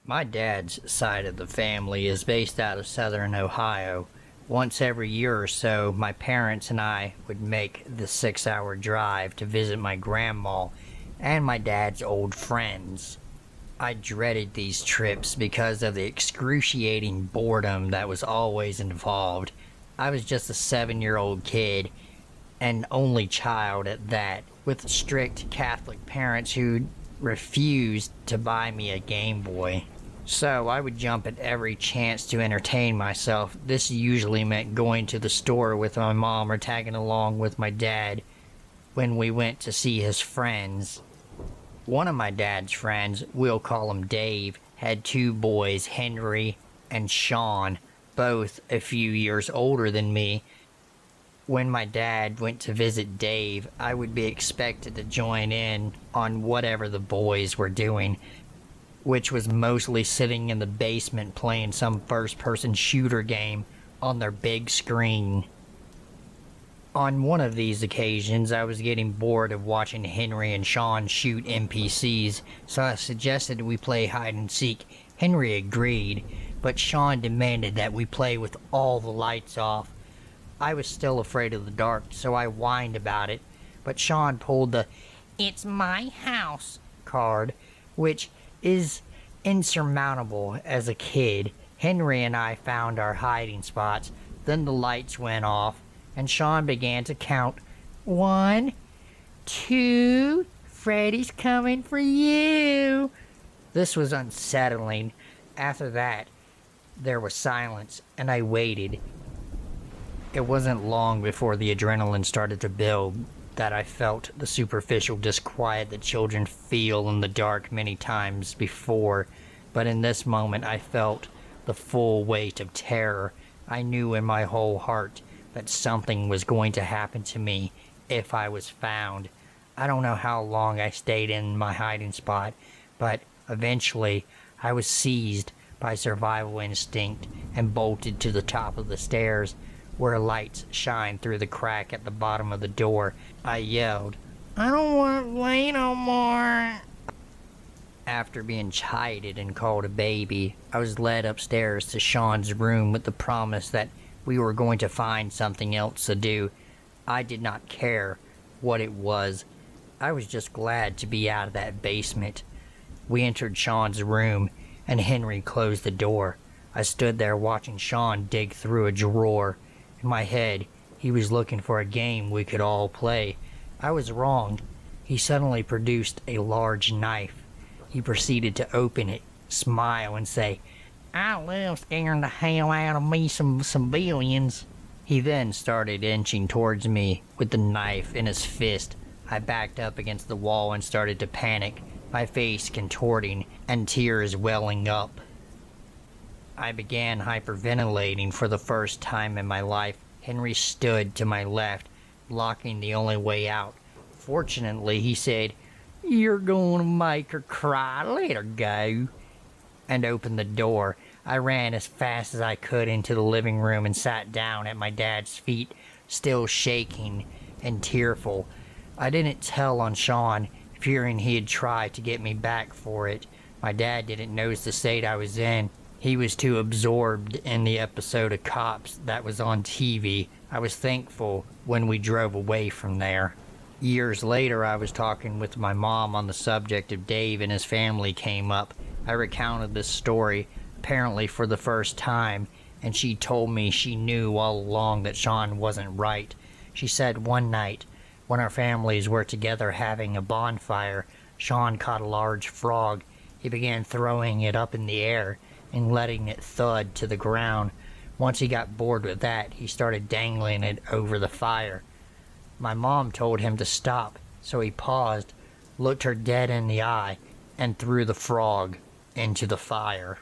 My dad's side of the family is based out of southern Ohio. Once every year or so, my parents and I would make the 6-hour drive to visit my grandma and my dad's old friends. I dreaded these trips because of the excruciating boredom that was always involved. I was just a 7-year-old kid, and only child at that, with strict Catholic parents who refused to buy me a Game Boy. So I would jump at every chance to entertain myself. This usually meant going to the store with my mom or tagging along with my dad when we went to see his friends. One of my dad's friends, we'll call him Dave, had 2 boys, Henry and Sean, both a few years older than me. When my dad went to visit Dave, I would be expected to join in on whatever the boys were doing, which was mostly sitting in the basement playing some first-person shooter game on their big screen. On one of these occasions, I was getting bored of watching Henry and Sean shoot NPCs, so I suggested we play hide-and-seek. Henry agreed, but Sean demanded that we play with all the lights off. I was still afraid of the dark, so I whined about it, but Sean pulled the "It's my house" card, which is insurmountable as a kid. Henry and I found our hiding spots, then the lights went off, and Sean began to count. 1, 2, Freddy's coming for you. This was unsettling. After that, there was silence, and I waited. It wasn't long before the adrenaline started to build that I felt the superficial disquiet that children feel in the dark many times before, but in this moment I felt the full weight of terror. I knew in my whole heart that something was going to happen to me if I was found. I don't know how long I stayed in my hiding spot, but eventually I was seized by survival instinct and bolted to the top of the stairs, where lights shine through the crack at the bottom of the door. I yelled, "I don't want to play no more." After being chided and called a baby, I was led upstairs to Sean's room with the promise that we were going to find something else to do. I did not care what it was. I was just glad to be out of that basement. We entered Sean's room, and Henry closed the door. I stood there watching Sean dig through a drawer. In my head, he was looking for a game we could all play. I was wrong. He suddenly produced a large knife. He proceeded to open it, smile, and say, "I love scaring the hell out of me some civilians." He then started inching towards me with the knife in his fist. I backed up against the wall and started to panic, my face contorting and tears welling up. I began hyperventilating for the first time in my life. Henry stood to my left, blocking the only way out. Fortunately, he said, "You're going to make her cry. Let her go," and opened the door. I ran as fast as I could into the living room and sat down at my dad's feet, still shaking and tearful. I didn't tell on Sean, fearing he'd try to get me back for it. My dad didn't notice the state I was in. He was too absorbed in the episode of Cops that was on TV. I was thankful when we drove away from there. Years later, I was talking with my mom on the subject of Dave and his family came up. I recounted this story, apparently for the first time, and she told me she knew all along that Sean wasn't right. She said one night, when our families were together having a bonfire, Sean caught a large frog. He began throwing it up in the air and letting it thud to the ground. Once he got bored with that, he started dangling it over the fire. My mom told him to stop, so he paused, looked her dead in the eye, and threw the frog into the fire.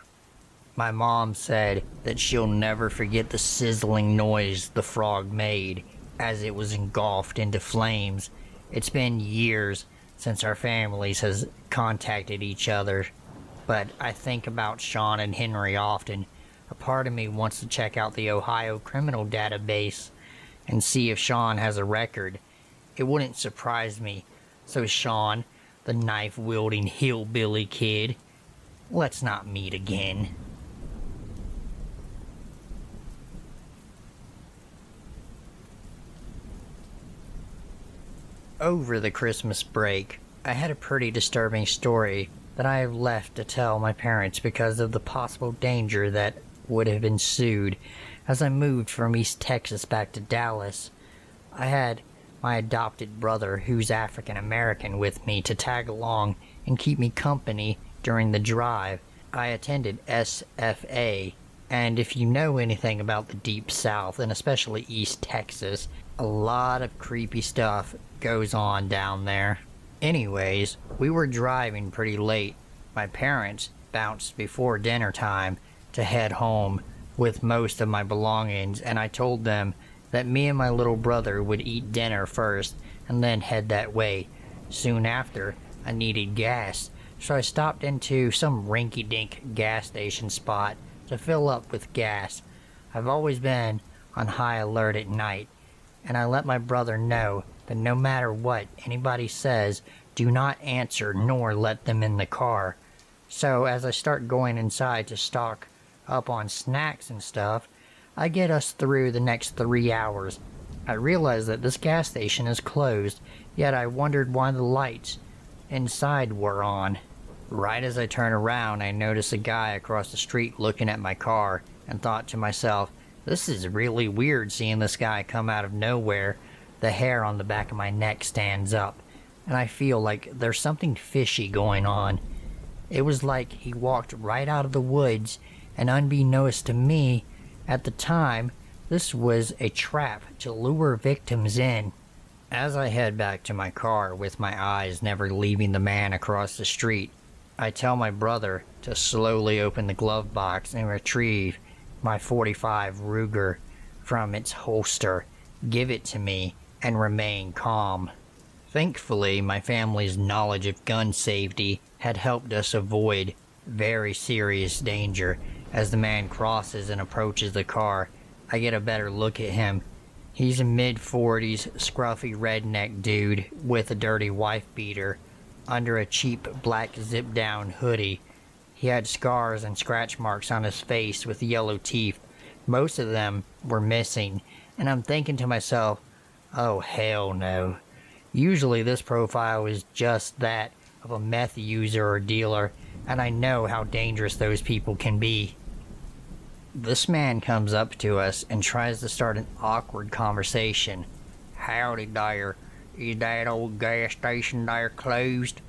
My mom said that she'll never forget the sizzling noise the frog made as it was engulfed into flames. It's been years since our families has contacted each other, but I think about Sean and Henry often. A part of me wants to check out the Ohio criminal database and see if Sean has a record. It wouldn't surprise me. So Sean, the knife-wielding hillbilly kid. Let's not meet again. Over the Christmas break, I had a pretty disturbing story that I have left to tell my parents because of the possible danger that would have ensued as I moved from East Texas back to Dallas. I had my adopted brother, who's African American, with me to tag along and keep me company during the drive. I attended SFA, and if you know anything about the Deep South, and especially East Texas, a lot of creepy stuff goes on down there. Anyways, we were driving pretty late. My parents bounced before dinner time to head home with most of my belongings, and I told them that me and my little brother would eat dinner first and then head that way. Soon after, I needed gas, so I stopped into some rinky-dink gas station spot to fill up with gas. I've always been on high alert at night, and I let my brother know that no matter what anybody says, do not answer nor let them in the car. So as I start going inside to stock up on snacks and stuff, I get us through the next 3 hours. I realize that this gas station is closed, yet I wondered why the lights inside were on. Right as I turn around, I notice a guy across the street looking at my car and thought to myself, this is really weird seeing this guy come out of nowhere. The hair on the back of my neck stands up, and I feel like there's something fishy going on. It was like he walked right out of the woods, and unbeknownst to me, at the time, this was a trap to lure victims in. As I head back to my car with my eyes never leaving the man across the street, I tell my brother to slowly open the glove box and retrieve my .45 Ruger from its holster, give it to me, and remain calm. Thankfully, my family's knowledge of gun safety had helped us avoid very serious danger. As the man crosses and approaches the car, I get a better look at him. He's a mid-40s, scruffy redneck dude with a dirty wife beater under a cheap black zip-down hoodie. He had scars and scratch marks on his face with yellow teeth. Most of them were missing, and I'm thinking to myself, oh hell no. Usually this profile is just that of a meth user or dealer, and I know how dangerous those people can be. This man comes up to us and tries to start an awkward conversation. Howdy there, is that old gas station there closed?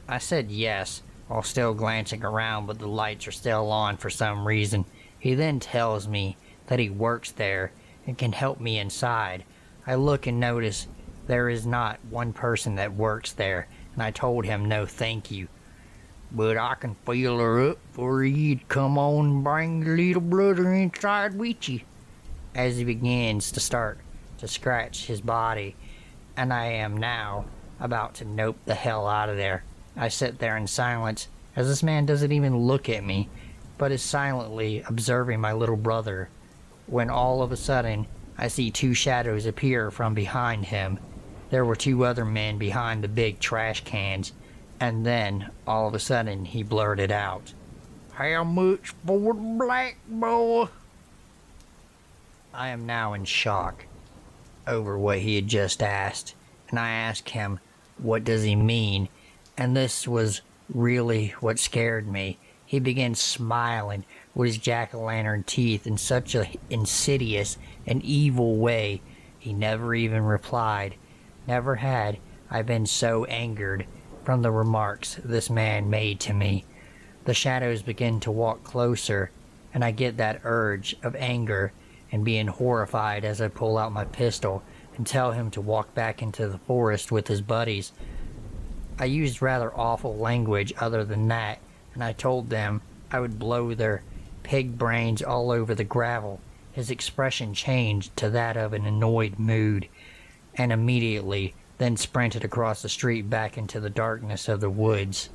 I said yes, while still glancing around, but the lights are still on for some reason. He then tells me that he works there and can help me inside. I look and notice there is not one person that works there, and I told him no thank you. But I can fill her up for you'd come on and bring your little brother inside with you. As he begins to start to scratch his body, and I am now about to nope the hell out of there. I sit there in silence, as this man doesn't even look at me, but is silently observing my little brother, when all of a sudden, I see two shadows appear from behind him. There were two other men behind the big trash cans, and then, all of a sudden, he blurted out, "How much for the black boy?" I am now in shock over what he had just asked, and I ask him, what does he mean? And this was really what scared me. He began smiling with his jack-o'-lantern teeth in such an insidious and evil way, he never even replied. Never had I been so angered from the remarks this man made to me. The shadows begin to walk closer, and I get that urge of anger and being horrified as I pull out my pistol and tell him to walk back into the forest with his buddies. I used rather awful language other than that, and I told them I would blow their pig brains all over the gravel. His expression changed to that of an annoyed mood, and immediately then sprinted across the street back into the darkness of the woods.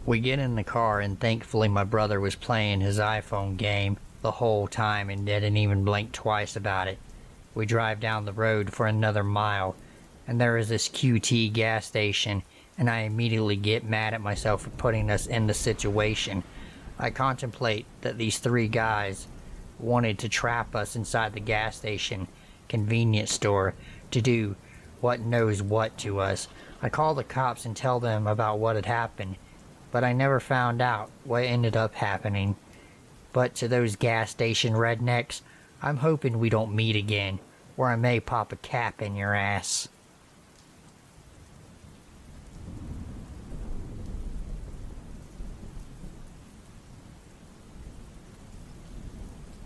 We get in the car, and thankfully my brother was playing his iPhone game the whole time and didn't even blink twice about it. We drive down the road for another mile, and there is this QT gas station, and I immediately get mad at myself for putting us in the situation. I contemplate that these three guys wanted to trap us inside the gas station convenience store to do what knows what to us. I call the cops and tell them about what had happened, but I never found out what ended up happening. But to those gas station rednecks, I'm hoping we don't meet again, or I may pop a cap in your ass.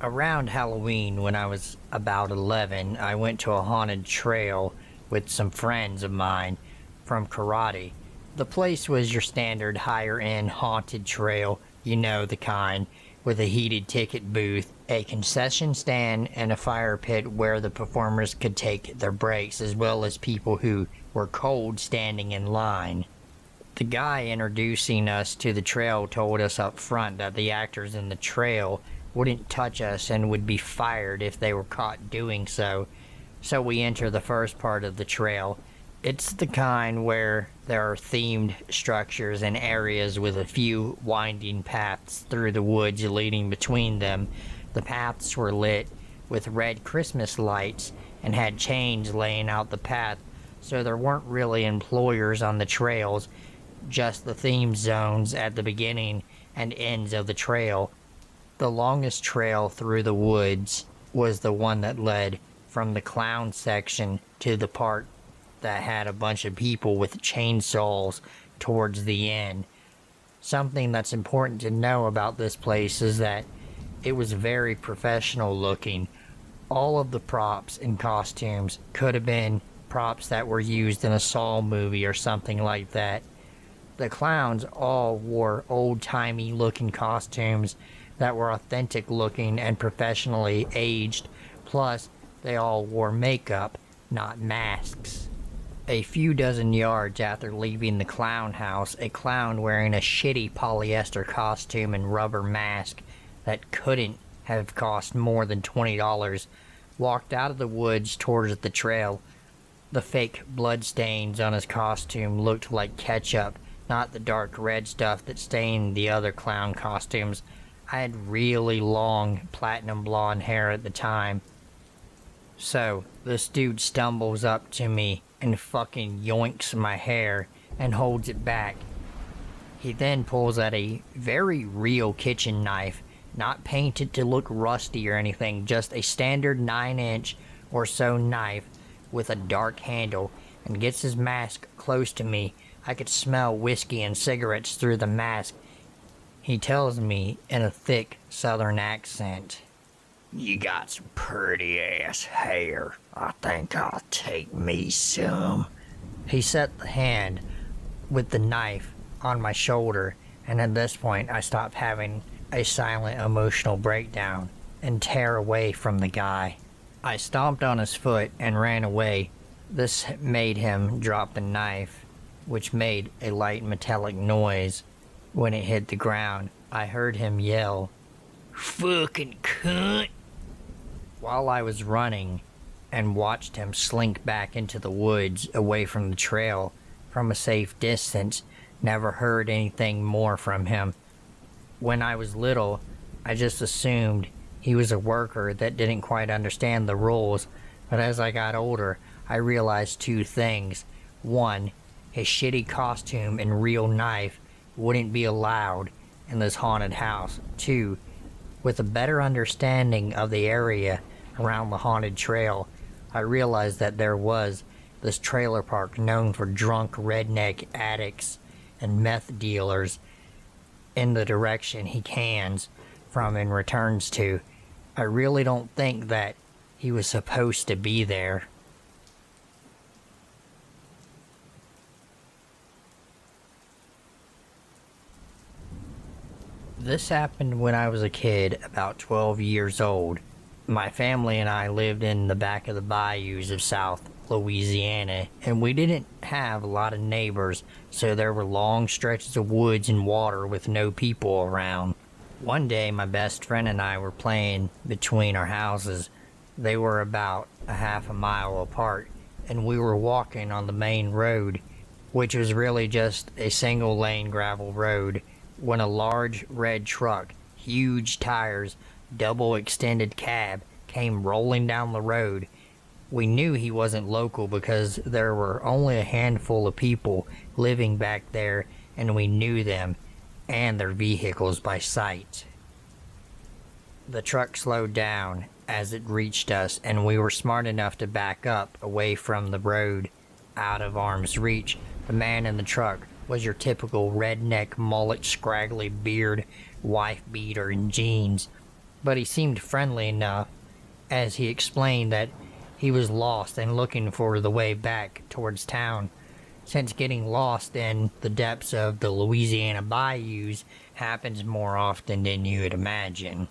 Around Halloween, when I was about 11, I went to a haunted trail with some friends of mine from karate. The place was your standard higher-end haunted trail, you know the kind, with a heated ticket booth, a concession stand, and a fire pit where the performers could take their breaks, as well as people who were cold standing in line. The guy introducing us to the trail told us up front that the actors in the trail wouldn't touch us and would be fired if they were caught doing so. So we enter the first part of the trail. It's the kind where there are themed structures and areas with a few winding paths through the woods leading between them. The paths were lit with red Christmas lights and had chains laying out the path, so there weren't really employers on the trails, just the theme zones at the beginning and ends of the trail. The longest trail through the woods was the one that led from the clown section to the part that had a bunch of people with chainsaws towards the end. Something that's important to know about this place is that it was very professional looking. All of the props and costumes could have been props that were used in a Saw movie or something like that. The clowns all wore old-timey looking costumes that were authentic looking and professionally aged, plus they all wore makeup, not masks. A few dozen yards after leaving the clown house, a clown wearing a shitty polyester costume and rubber mask that couldn't have cost more than $20 walked out of the woods towards the trail. The fake bloodstains on his costume looked like ketchup, not the dark red stuff that stained the other clown costumes. I had really long platinum blonde hair at the time. So, this dude stumbles up to me and fucking yoinks my hair and holds it back. He then pulls out a very real kitchen knife, not painted to look rusty or anything, just a standard 9-inch or so knife with a dark handle, and gets his mask close to me. I could smell whiskey and cigarettes through the mask. He tells me in a thick southern accent, "You got some pretty ass hair. I think I'll take me some." He set the hand with the knife on my shoulder, and at this point I stopped having a silent emotional breakdown and tear away from the guy. I stomped on his foot and ran away. This made him drop the knife, which made a light metallic noise. When it hit the ground, I heard him yell, "Fucking cunt!" while I was running, and watched him slink back into the woods away from the trail from a safe distance. Never heard anything more from him. When I was little, I just assumed he was a worker that didn't quite understand the rules, but as I got older, I realized two things. One, his shitty costume and real knife wouldn't be allowed in this haunted house. Two, with a better understanding of the area around the haunted trail, I realized that there was this trailer park known for drunk redneck addicts and meth dealers in the direction he cans from and returns to. I really don't think that he was supposed to be there. This happened when I was a kid, about 12 years old. My family and I lived in the back of the bayous of South Louisiana, and we didn't have a lot of neighbors, so there were long stretches of woods and water with no people around. One day, my best friend and I were playing between our houses. They were about a half a mile apart, and we were walking on the main road, which was really just a single lane gravel road, when a large red truck, huge tires, double extended cab, came rolling down the road. We knew he wasn't local because there were only a handful of people living back there, and we knew them and their vehicles by sight. The truck slowed down as it reached us, and we were smart enough to back up away from the road, out of arm's reach. The man in the truck was your typical redneck mullet, scraggly beard, wife beater, and jeans, but he seemed friendly enough as he explained that he was lost and looking for the way back towards town. Since getting lost in the depths of the Louisiana bayous happens more often than you would imagine,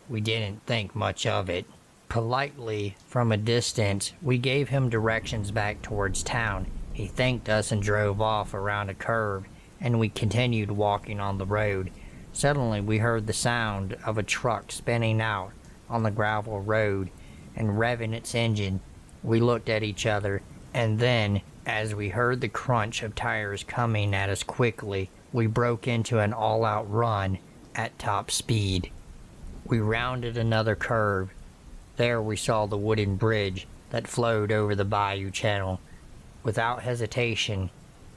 we didn't think much of it. Politely, from a distance, we gave him directions back towards town. He thanked us and drove off around a curve, and we continued walking on the road. Suddenly, we heard the sound of a truck spinning out on the gravel road and revving its engine. We looked at each other, and then, as we heard the crunch of tires coming at us quickly, we broke into an all-out run at top speed. We rounded another curve. There we saw the wooden bridge that flowed over the Bayou channel. Without hesitation,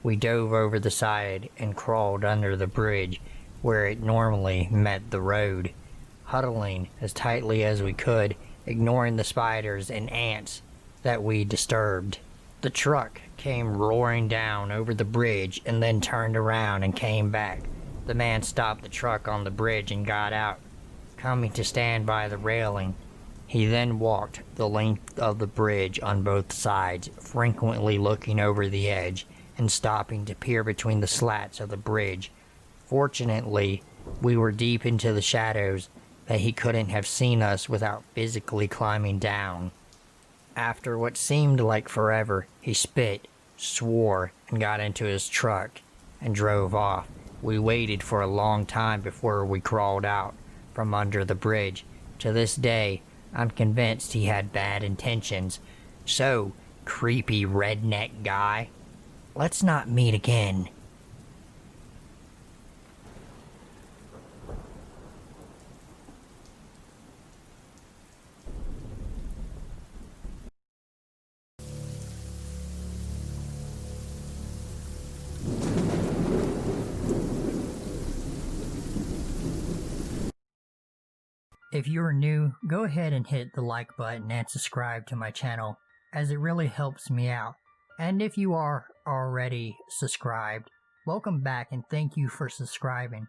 we dove over the side and crawled under the bridge where it normally met the road, huddling as tightly as we could, ignoring the spiders and ants that we disturbed. The truck came roaring down over the bridge and then turned around and came back. The man stopped the truck on the bridge and got out, coming to stand by the railing. He then walked the length of the bridge on both sides, frequently looking over the edge and stopping to peer between the slats of the bridge. Fortunately, we were deep into the shadows that he couldn't have seen us without physically climbing down. After what seemed like forever, he spit, swore, and got into his truck and drove off. We waited for a long time before we crawled out from under the bridge. To this day, I'm convinced he had bad intentions. So, creepy redneck guy, let's not meet again. If you are new, go ahead and hit the like button and subscribe to my channel, as it really helps me out. And if you are already subscribed, welcome back and thank you for subscribing.